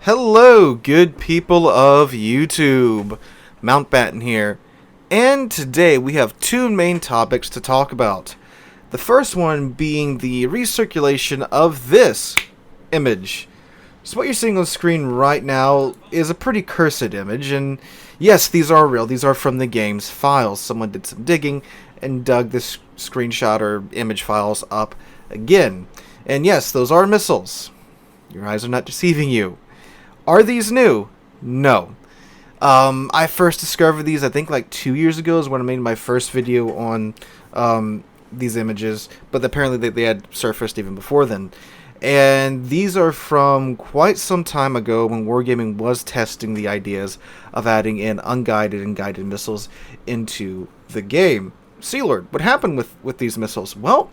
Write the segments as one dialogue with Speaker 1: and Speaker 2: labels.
Speaker 1: Hello, good people of YouTube. Mountbatten here, and today we have two main topics to talk about. The first one being the recirculation of this image. So what you're seeing on screen right now is a pretty cursed image, and yes, these are real. These are from the game's files. Someone did some digging and dug this screenshot or image files up again. And yes, those are missiles. Your eyes are not deceiving you. Are these new? No. I first discovered these, I think, like 2 years ago is when I made my first video on these images, but apparently they had surfaced even before then. And these are from quite some time ago when Wargaming was testing the ideas of adding in unguided and guided missiles into the game. Sealord, what happened with these missiles? Well,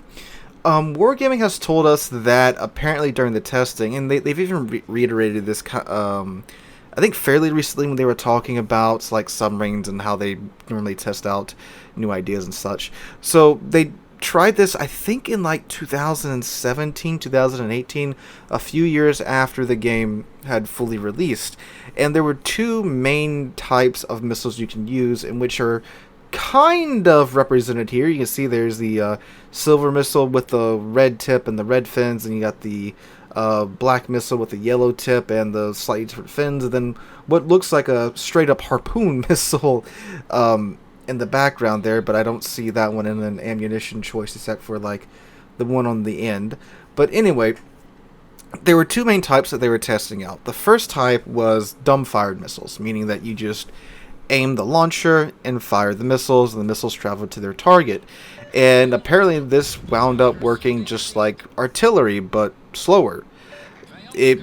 Speaker 1: Wargaming has told us that apparently during the testing, and they've even reiterated this, I think fairly recently when they were talking about like submarines and how they normally test out new ideas and such. So they tried this, I think, in like 2017, 2018, a few years after the game had fully released. And there were two main types of missiles you can use, in which are kind of represented here. You can see there's the silver missile with the red tip and the red fins, and you got the black missile with the yellow tip and the slightly different fins, and then what looks like a straight up harpoon missile in the background there, but I don't see that one in an ammunition choice except for like the one on the end. But anyway, there were two main types that they were testing out. The first type was dumb-fired missiles, meaning that you just aim the launcher and fire the missiles, and the missiles travel to their target. And apparently this wound up working just like artillery, but slower. It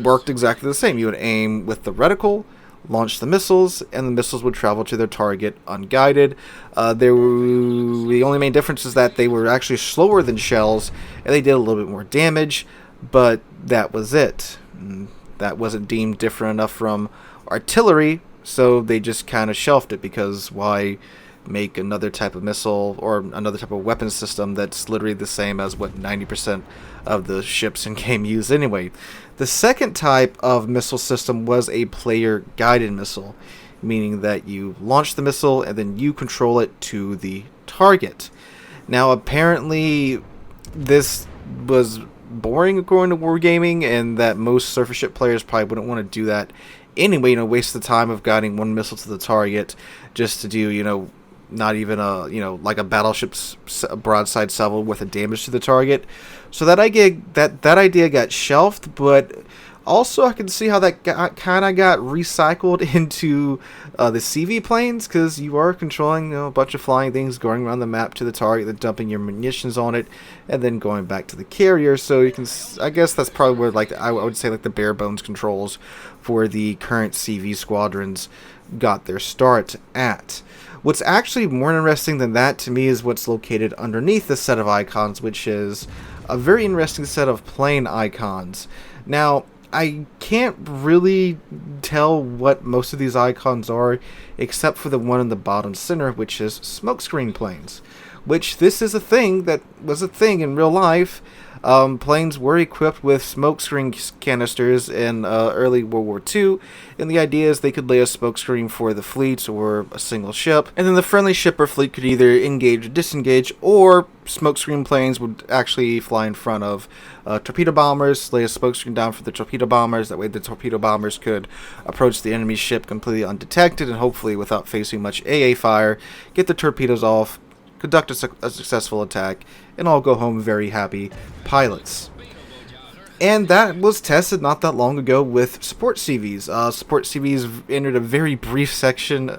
Speaker 1: worked exactly the same. You would aim with the reticle, launch the missiles, and the missiles would travel to their target unguided. The only main difference is that they were actually slower than shells, and they did a little bit more damage, but that was it. That wasn't deemed different enough from artillery, so they just kind of shelved it, because why make another type of missile or another type of weapon system that's literally the same as what 90% of the ships in game use anyway. The second type of missile system was a player guided missile, meaning that you launch the missile and then you control it to the target. Now apparently this was boring according to Wargaming, and that most surface ship players probably wouldn't want to do that anyway, waste the time of guiding one missile to the target just to do, not even a, like a battleship's broadside salvo worth of damage to the target. So that idea got shelved, but also I can see how that kind of got recycled into the CV planes, because you are controlling a bunch of flying things going around the map to the target, then dumping your munitions on it, and then going back to the carrier. So you can, I guess that's probably where I would say the bare bones controls for the current CV squadrons got their start at. What's actually more interesting than that to me is what's located underneath this set of icons, which is a very interesting set of plane icons. Now, I can't really tell what most of these icons are, except for the one in the bottom center, which is smokescreen planes. Which this is a thing that was a thing in real life. Planes were equipped with smokescreen canisters in early World War II, and the idea is they could lay a smokescreen for the fleet or a single ship, and then the friendly ship or fleet could either engage or disengage, or smokescreen planes would actually fly in front of torpedo bombers, lay a smokescreen down for the torpedo bombers. That way the torpedo bombers could approach the enemy ship completely undetected, and hopefully without facing much AA fire, get the torpedoes off, conduct a successful attack, and all go home very happy pilots. And that was tested not that long ago with support CVs. Support CVs entered a very brief session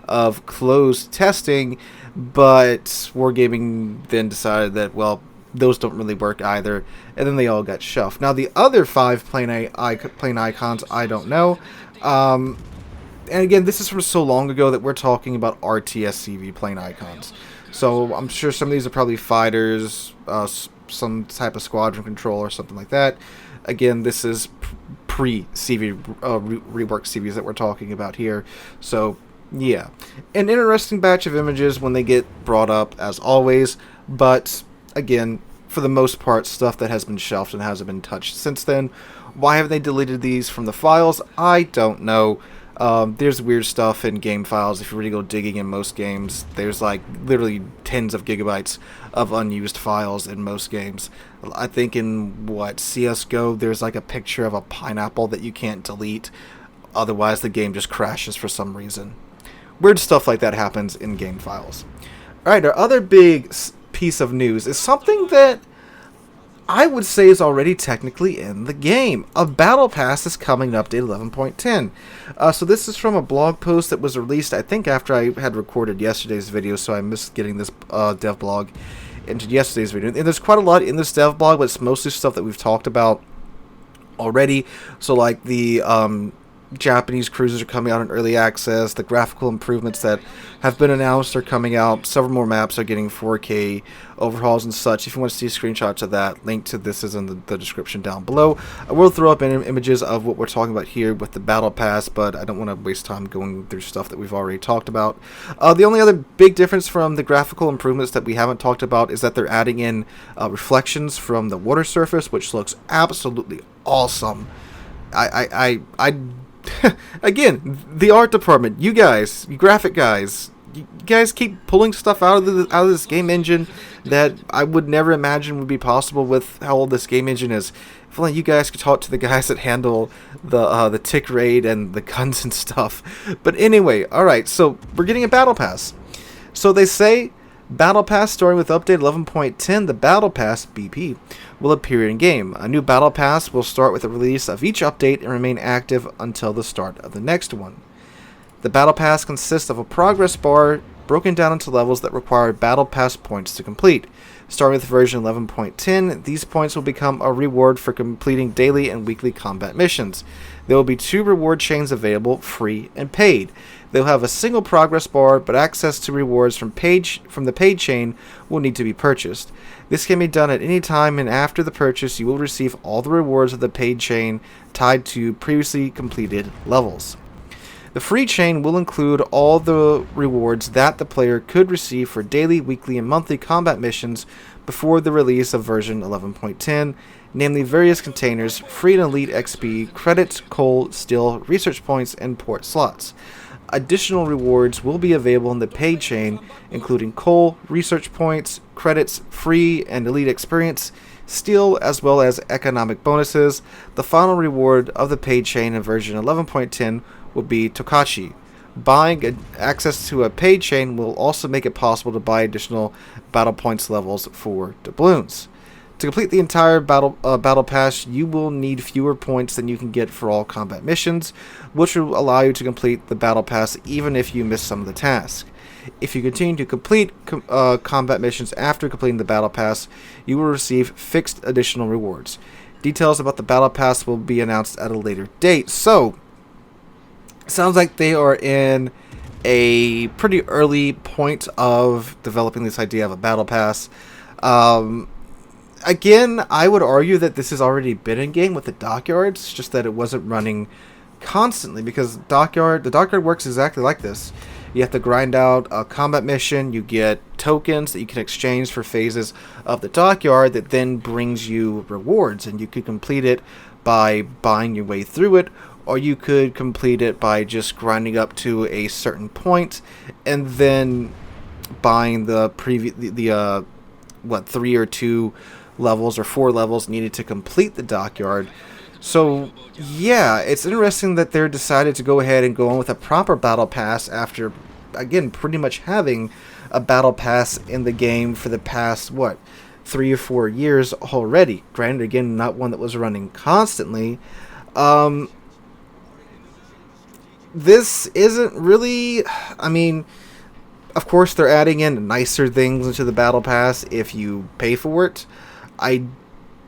Speaker 1: of closed testing, but Wargaming then decided that, well, those don't really work either, and then they all got shelved. Now the other 5 plane icons, I don't know. And again, this is from so long ago that we're talking about RTS-CV plane icons. So I'm sure some of these are probably fighters, some type of squadron control or something like that. Again, this is pre-CV, rework CVs that we're talking about here. So, yeah. An interesting batch of images when they get brought up, as always. But, again, for the most part, stuff that has been shelved and hasn't been touched since then. Why haven't they deleted these from the files? I don't know. There's weird stuff in game files. If you really go digging in most games, there's like literally tens of gigabytes of unused files in most games. I think in CSGO, there's like a picture of a pineapple that you can't delete. Otherwise, the game just crashes for some reason. Weird stuff like that happens in game files. Alright, our other big piece of news is something that I would say is already technically in the game. A battle pass is coming in update 11.10. So this is from a blog post that was released, I think, after I had recorded yesterday's video, so I missed getting this dev blog into yesterday's video. And there's quite a lot in this dev blog, but it's mostly stuff that we've talked about already. So like the Japanese cruisers are coming out in early access. The graphical improvements that have been announced are coming out. Several more maps are getting 4K overhauls and such. If you want to see screenshots of that, link to this is in the description down below. I will throw up images of what we're talking about here with the battle pass, but I don't want to waste time going through stuff that we've already talked about. The only other big difference from the graphical improvements that we haven't talked about is that they're adding in reflections from the water surface, which looks absolutely awesome. Again, the art department, you guys, you graphic guys, you guys keep pulling stuff out of this game engine that I would never imagine would be possible with how old this game engine is. If only you guys could talk to the guys that handle the tick raid and the guns and stuff. But anyway, alright, so we're getting a battle pass. So they say Battle Pass starting with update 11.10, the Battle Pass BP will appear in game. A new Battle Pass will start with the release of each update and remain active until the start of the next one. The Battle Pass consists of a progress bar broken down into levels that require Battle Pass points to complete. Starting with version 11.10, these points will become a reward for completing daily and weekly combat missions. There will be 2 reward chains available, free and paid. They'll have a single progress bar, but access to rewards from the paid chain will need to be purchased. This can be done at any time, and after the purchase, you will receive all the rewards of the paid chain tied to previously completed levels. The free chain will include all the rewards that the player could receive for daily, weekly, and monthly combat missions before the release of version 11.10, namely various containers, free and elite XP, credits, coal, steel, research points, and port slots. Additional rewards will be available in the paid chain, including coal, research points, credits, free and elite experience, steel, as well as economic bonuses. The final reward of the paid chain in version 11.10 will be Tokachi. Buying access to a paid chain will also make it possible to buy additional battle points levels for doubloons. To complete the entire battle pass, you will need fewer points than you can get for all combat missions, which will allow you to complete the battle pass even if you miss some of the tasks. If you continue to complete combat missions after completing the battle pass, you will receive fixed additional rewards. Details about the battle pass will be announced at a later date. So, sounds like they are in a pretty early point of developing this idea of a battle pass. Again, I would argue that this has already been in game with the dockyards, just that it wasn't running constantly, because the dockyard works exactly like this. You have to grind out a combat mission, you get tokens that you can exchange for phases of the dockyard that then brings you rewards, and you could complete it by buying your way through it, or you could complete it by just grinding up to a certain point and then buying the 3 or 2 levels or 4 levels needed to complete the dockyard. So yeah, it's interesting that they're decided to go ahead and go on with a proper battle pass after, again, pretty much having a battle pass in the game for the past 3 or 4 years already. Granted, again, not one that was running constantly. This isn't really, I mean, of course they're adding in nicer things into the battle pass if you pay for it. I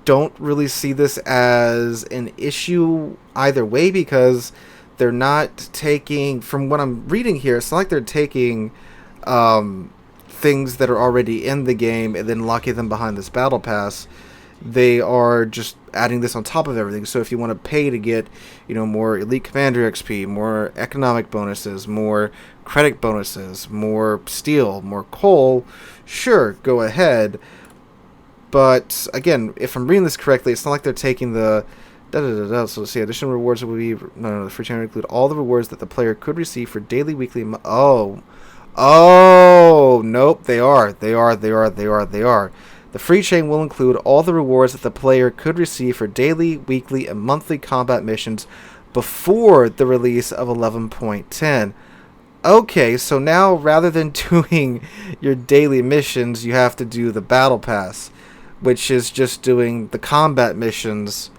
Speaker 1: don't really see this as an issue either way, because they're not taking, from what I'm reading here, it's not like they're taking things that are already in the game and then locking them behind this battle pass. They are just adding this on top of everything. So if you want to pay to get, more elite commander XP, more economic bonuses, more credit bonuses, more steel, more coal, sure, go ahead. But again, if I'm reading this correctly, it's not like they're taking the So let's see. Additional rewards will be the free channel include all the rewards that the player could receive for daily, weekly. Oh, nope. They are. The free chain will include all the rewards that the player could receive for daily, weekly, and monthly combat missions before the release of 11.10. Okay, so now rather than doing your daily missions, you have to do the battle pass, which is just doing the combat missions,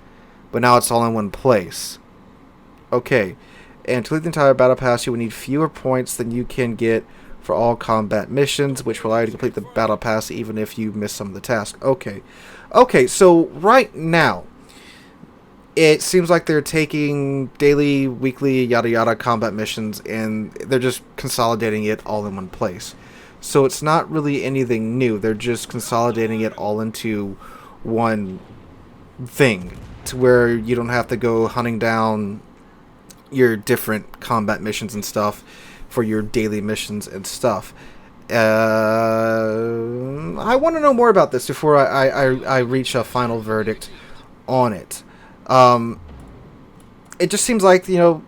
Speaker 1: but now it's all in one place. Okay, and to complete the entire battle pass, you will need fewer points than you can get for all combat missions, which will allow you to complete the battle pass even if you miss some of the tasks. Okay, so right now, it seems like they're taking daily, weekly, yada yada combat missions, and they're just consolidating it all in one place. So it's not really anything new. They're just consolidating it all into one thing, to where you don't have to go hunting down your different combat missions and stuff for your daily missions and stuff. I want to know more about this before I reach a final verdict on it. It just seems like, in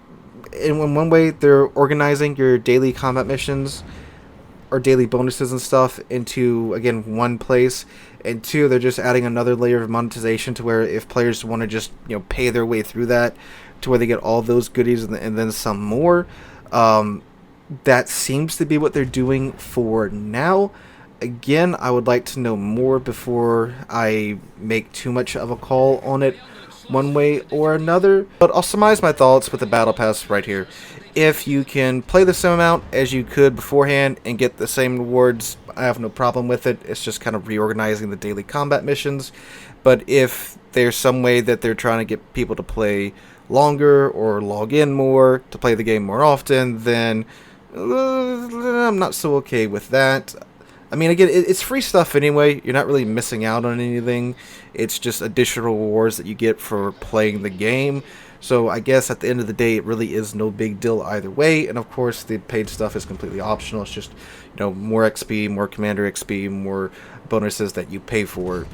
Speaker 1: one way they're organizing your daily combat missions or daily bonuses and stuff into, again, one place, and two, they're just adding another layer of monetization to where if players want to just, pay their way through that to where they get all those goodies and then some more. That seems to be what they're doing for now. Again, I would like to know more before I make too much of a call on it one way or another. But I'll surmise my thoughts with the battle pass right here. If you can play the same amount as you could beforehand and get the same rewards, I have no problem with it. It's just kind of reorganizing the daily combat missions. But if there's some way that they're trying to get people to play longer or log in more to play the game more often, then I'm not so okay with that. I mean, again, it's free stuff anyway. You're not really missing out on anything. It's just additional rewards that you get for playing the game. So I guess at the end of the day, it really is no big deal either way. And of course, the paid stuff is completely optional. It's just, more XP, more Commander XP, more bonuses that you pay for.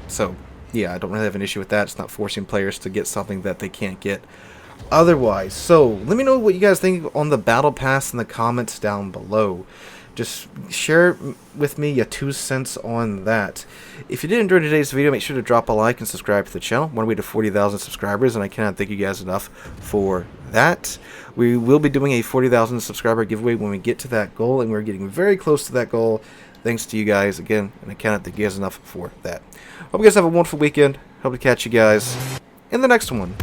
Speaker 1: So yeah, I don't really have an issue with that. It's not forcing players to get something that they can't get otherwise. So let me know what you guys think on the battle pass in the comments down below. Just share with me your 2 cents on that. If you did enjoy today's video, make sure to drop a like and subscribe to the channel. We're on our way to 40,000 subscribers, and I cannot thank you guys enough for that. We will be doing a 40,000 subscriber giveaway when we get to that goal, and we're getting very close to that goal. Thanks to you guys again, and I cannot thank you guys enough for that. Hope you guys have a wonderful weekend. Hope to catch you guys in the next one.